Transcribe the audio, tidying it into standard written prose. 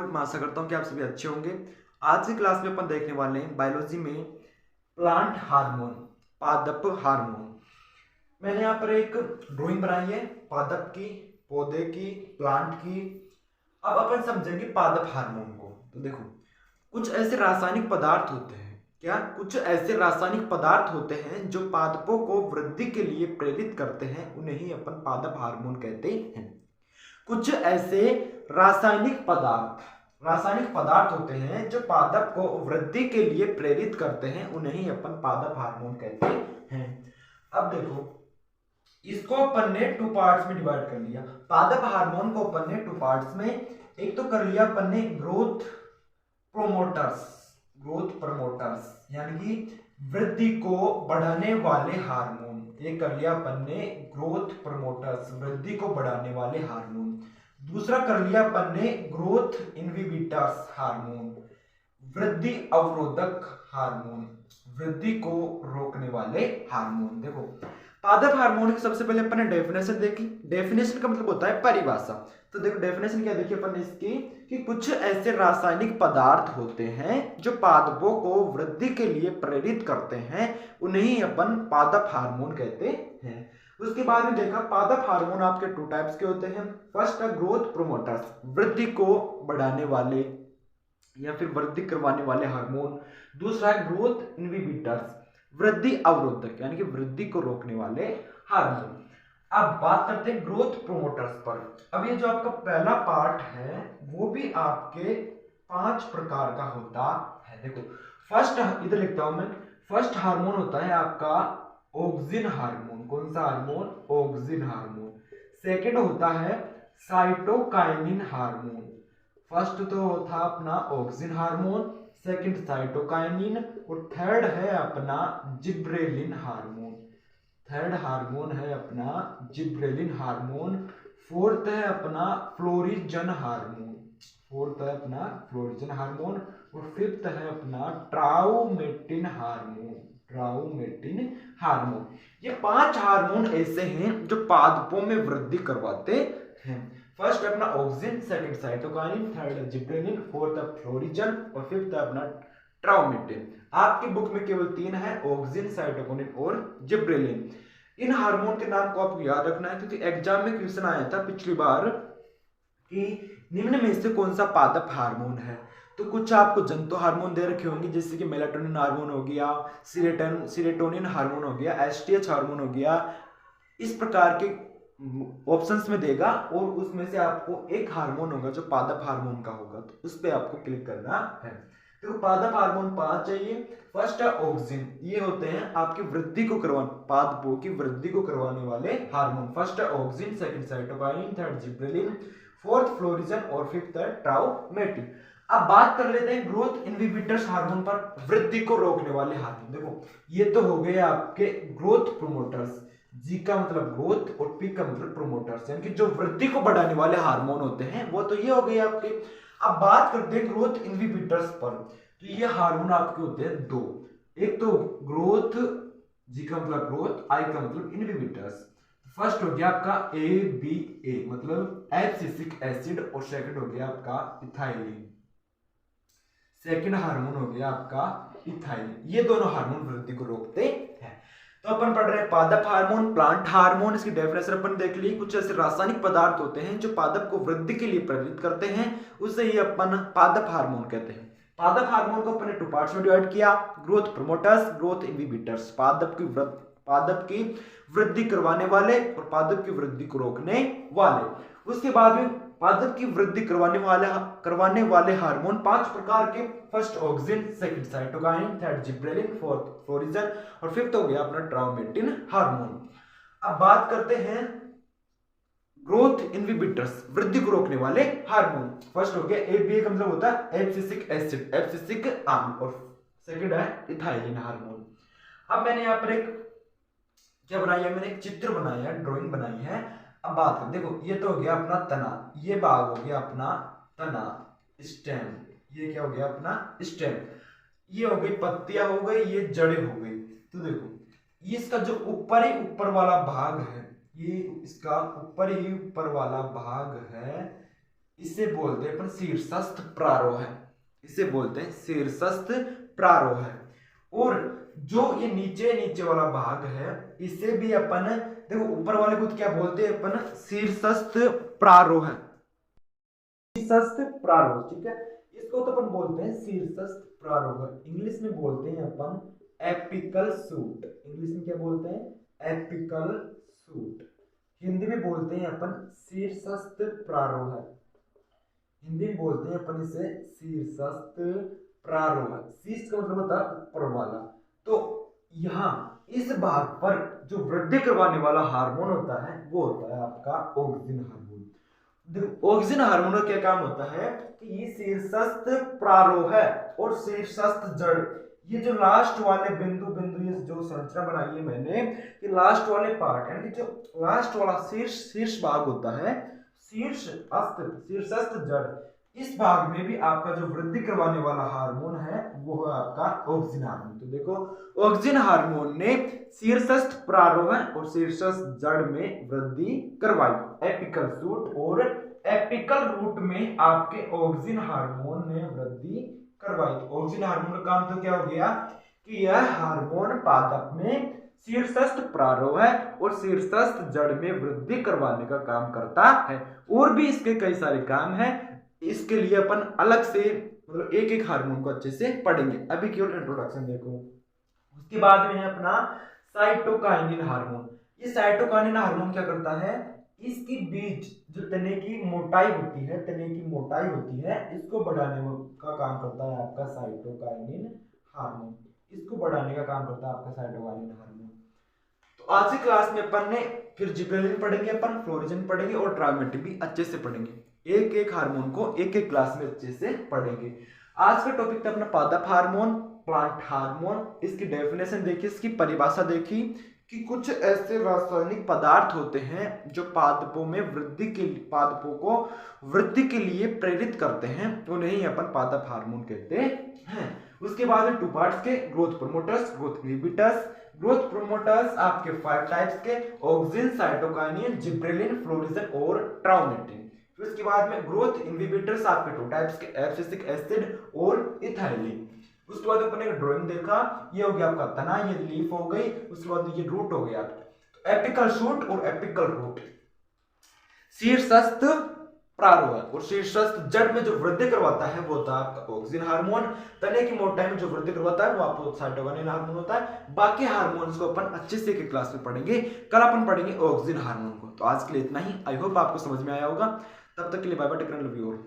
Student, मैं आशा करता हूँ कि आप सभी अच्छे होंगे। आज की क्लास में अपन देखने वाले हैं बायोलॉजी में प्लांट हार्मोन, पादप हार्मोन। मैंने यहाँ पर एक ड्राइंग बनाई है पादप की, पौधे की, प्लांट की। अब अपन समझेंगे पादप हार्मोन को। तो देखो, कुछ ऐसे रासायनिक पदार्थ होते हैं, क्या कुछ ऐसे रासायनिक पदार्थ होते हैं जो पादपों को वृद्धि के लिए प्रेरित करते हैं, उन्हें ही अपन पादप हार्मोन कहते हैं। कुछ ऐसे रासायनिक पदार्थ होते हैं जो पादप को वृद्धि के लिए प्रेरित करते हैं, उन्हें ही अपन पादप हार्मोन कहते हैं। अब देखो, इसको अपन ने टू पार्ट्स में डिवाइड कर लिया। पादप हार्मोन को अपन ने टू पार्ट्स में एक तो कर लिया अपन ने ग्रोथ प्रमोटर्स यानी कि वृद्धि को बढ़ाने वाले हार्मोन। एक कर लिया अपन ने ग्रोथ प्रमोटर्स, वृद्धि को बढ़ाने वाले हार्मोन। दूसरा कर लिया अपन ने ग्रोथ इनहिबिटर्स हार्मोन, वृद्धि अवरोधक हार्मोन, वृद्धि को रोकने वाले हार्मोन। देखो, पादप हार्मोन की सबसे पहले अपन ने डेफिनेशन देखी। डेफिनेशन का मतलब होता है परिभाषा। तो देखो, डेफिनेशन क्या देखी अपन ने इसकी कि कुछ ऐसे रासायनिक पदार्थ होते हैं जो पादपों को वृद्धि के लिए प्रेरित करते हैं, उन्हें ही अपन पादप हार्मोन कहते हैं। उसके बाद में देखा, पादप हार्मोन आपके टू टाइप्स के होते हैं। फर्स्ट है ग्रोथ प्रोमोटर्स, वृद्धि को बढ़ाने वाले या फिर वृद्धि करवाने वाले हार्मोन। दूसरा है ग्रोथ इनहिबिटर्स, वृद्धि अवरोधक यानी कि वृद्धि को रोकने वाले हार्मोन। अब बात करते हैं ग्रोथ प्रोमोटर्स पर। अब ये जो आपका पहला पार्ट है वो भी आपके 5 प्रकार का होता है। देखो, फर्स्ट इधर लिखता हूं मैं। फर्स्ट हार्मोन होता है आपका ऑक्सिन हार्मोन। कौन सा हार्मोन? Auxin hormone. सेकंड होता है साइटोकाइनिन हार्मोन। फर्स्ट तो था अपना ऑक्सिन हार्मोन, सेकंड साइटोकाइनिन, और थर्ड है अपना जिब्रेलिन हार्मोन। थर्ड हार्मोन है अपना जिब्रेलिन हार्मोन। फोर्थ है अपना फ्लोरिजन हार्मोन। फोर्थ है अपना फ्लोरिजन हार्मोन। और फिफ्थ है अपना ट्राउमेटिन हार्मोन। ट्राउमेटिन हार्मोन। ये 5 हार्मोन ऐसे हैं जो पादपों में वृद्धि करवाते हैं। फर्स्ट अपना auxin, second cytokinin, third gibberellin, fourth florigen और फिफ्थ अपना ट्राउमेटिन। आपकी बुक में केवल 3 है, ऑक्सिन, साइटोकाइनिन और जिब्रेलिन। इन हार्मोन के नाम को आपको याद रखना है, क्योंकि एग्जाम में क्वेश्चन आया था पिछली बार कि निम्न में से कौन सा पादप हार्मोन है। तो कुछ आपको जंतु हार्मोन दे रखे होंगे, जैसे कि मेलाटोनिन हार्मोन हो गया, सीरोटोनिन हार्मोन हो गया, एसटीएच हार्मोन हो गया। इस प्रकार के ऑप्शंस में देगा और उसमें से आपको एक हार्मोन होगा जो पादप हार्मोन का होगा, तो उस पर आपको क्लिक करना है। तो पादप हार्मोन 5 चाहिए। फर्स्ट है ऑक्सिन, ये होते हैं आपकी वृद्धि को पादपों की वृद्धि को करवाने वाले हार्मोन। फर्स्ट है auxin, second cytokinin, third gibberellin, fourth florigen और फिफ्थ है ट्राउमेटिन। अब बात कर लेते हैं ग्रोथ इनहिबिटर्स हार्मोन पर, वृद्धि को रोकने वाले हार्मोन। देखो, ये तो हो गए आपके ग्रोथ प्रोमोटर्स। जी का मतलब ग्रोथ और पी का मतलब प्रोमोटर्स, यानी कि जो वृद्धि को बढ़ाने वाले हार्मोन होते हैं वो तो ये हो गए आपके। अब बात करते हैं ग्रोथ इनहिबिटर्स पर। तो ये हार्मोन आपके होते हैं 2। एक तो ग्रोथ, जी का मतलब ग्रोथ, आई का मतलब इनहिबिटर्स। फर्स्ट हो गया आपका ABA मतलब एब्सिसिक एसिड, और सेकंड हो गया आपका इथाइलिन। सेकंड हार्मोन हो गया आपका इथाइलिन। ये दोनों हार्मोन वृद्धि को रोकते हैं। तो अपन पढ़ रहे हैं पादप हार्मोन, प्लांट हार्मोन। इसकी डेफिनेशन अपन देख ली। कुछ ऐसे रासायनिक पदार्थ होते हैं जो पादप को वृद्धि के लिए प्रेरित करते हैं, उसे ही अपन पादप हार्मोन कहते हैं। पादप हार्मोन को अपन ने 2 पार्ट्स में डिवाइड किया, ग्रोथ प्रोमोटर्स, ग्रोथ इनहिबिटर्स। पादप की वृद्धि करवाने वाले और पादप की वृद्धि को रोकने वाले। उसके बाद में पादप की वृद्धि करवाने वाले हार्मोन 5 प्रकार के। First auxin, second cytokinin, third gibberellin, fourth florigen और फिफ्थ हो गया अपना ट्राउमेटिन हार्मोन। अब बात करते हैं ग्रोथ इनहिबिटर्स, वृद्धि को रोकने वाले हार्मोन। फर्स्ट हो गया ABA का मतलब होता है एब्सिसिक एसिड, एब्सिसिक अम्ल, और सेकंड है इथाइलिन हार्मोन। अब मैंने यहाँ पर एक क्या बनाया है, मैंने एक चित्र बनाया है, ड्राइंग बनाई है। अब बात करें, देखो ये तो हो गया अपना तना, ये भाग हो गया अपना तना, स्टेम। ये क्या हो गया अपना स्टेम। ये हो गई पत्तियां हो गई, ये जड़ें हो गई। तो देखो, इसका जो ऊपर ही ऊपर वाला भाग है, ये इसका ऊपर ही ऊपर वाला भाग है, इसे बोलते हैं अपन शीर्षस्थ प्रारोह है, इसे बोलते हैं शीर्षस्थ प्रारोह है। और जो ये नीचे नीचे वाला भाग है इसे भी अपन, देखो ऊपर वाले को क्या बोलते हैं अपन, शीर्षस्थ प्रारोह है, शीर्षस्थ प्रारोह, ठीक है। इसको तो अपन बोलते हैं शीर्षस्थ प्रारोह, इंग्लिश में बोलते हैं अपन एपिकल शूट, इंग्लिश में क्या बोलते हैं, एपिकल शूट। हिंदी में बोलते हैं अपन शीर्षस्थ प्रारोह, हिंदी में बोलते हैं अपन इसे शीर्षस्थ प्रारोह। शीर्ष का मतलब होता है ऊपर वाला। तो यहाँ इस भाग पर जो वृद्धि करवाने वाला हार्मोन होता है वो होता है आपका ऑक्सिन हार्मोन। देखो ऑक्सिन हार्मोन का क्या काम होता है कि ये शीर्षस्थ प्रारोह है और शीर्षस्थ जड़, ये जो लास्ट वाले बिंदु बिंदु ये जो संरचना बनाई है मैंने, ये लास्ट वाले पार्ट यानी कि जो लास्ट वाला शीर्ष भाग होता है, शीर्षस्थ जड़, इस भाग में भी आपका जो वृद्धि करवाने वाला हार्मोन है वो है आपका ऑक्सिन हार्मोन। तो देखो ऑक्सिन हार्मोन ने शीर्षस्थ प्रारोह और शीर्षस्थ जड़ में वृद्धि करवाई, एपिकल शूट और एपिकल रूट में आपके ऑक्सिन हार्मोन ने वृद्धि करवाई। तो ऑक्सिन हार्मोन का काम तो क्या हो गया कि यह हार्मोन पादप में शीर्षस्थ प्रारोह है और शीर्षस्थ जड़ में वृद्धि करवाने का काम करता है। और भी इसके कई सारे काम हैं, इसके लिए अपन अलग से मतलब एक एक हार्मोन को अच्छे से पढ़ेंगे, अभी केवल इंट्रोडक्शन देखो। उसके बाद में है अपना साइटोकाइनिन हार्मोन। ये साइटोकाइनिन हार्मोन क्या करता है, इसकी बीज जो तने की मोटाई होती है, तने की मोटाई होती है, इसको बढ़ाने का काम करता है आपका साइटोकाइनिन हार्मोन, इसको बढ़ाने का काम करता है आपका साइटोकाइनिन हार्मोन। तो आज की क्लास में अपन ने फिर जिबरेलिन पढ़ेंगे, अपन फ्लोरिजन पढ़ेंगे और ट्राइमेटिन भी अच्छे से पढ़ेंगे, एक एक हार्मोन को एक एक क्लास में अच्छे से पढ़ेंगे। आज का टॉपिक था अपना पादप हार्मोन, प्लांट हार्मोन, इसकी डेफिनेशन देखी, इसकी परिभाषा देखी कि कुछ ऐसे रासायनिक पदार्थ होते हैं जो पादपों में पादपों को वृद्धि के लिए प्रेरित करते हैं, उन्हें ही अपन पादप हार्मोन कहते हैं। उसके बाद टू पार्ट्स के, growth promoters, growth inhibitors. Growth promoters आपके 5 टाइप्स के, ऑक्सिन, साइटोकाइनिन, जिब्रेलिन, फ्लोरिजन और ट्राउमेटिन। फिर उसके बाद में ग्रोथ इनहिबिटर्स आपके 2 टाइप्स के, एब्सिसिक एसिड और इथाइलिन। उसके बाद अपन एक ड्राइंग देखा, ये हो गया आपका तना, ये लीफ हो गई, उसके बाद ये रूट हो गया। तो एपिकल शूट और एपिकल रूट शीर्षस्थ प्रारोह और शीर्षस्थ जड़ में जो वृद्धि करवाता है वो होता है आपका ऑक्सिन हार्मोन। तने की मोटाई में जो वृद्धि करवाता है वो आपको साइटोकाइनिन हार्मोन होता है। बाकी हार्मोन्स को अपन अच्छे से एक क्लास में पढ़ेंगे, कल अपन पढ़ेंगे ऑक्सिन हार्मोन को। तो आज के लिए इतना ही, आई होप आपको समझ में आया होगा। तब तक के लिए bye bye, take care, love you all.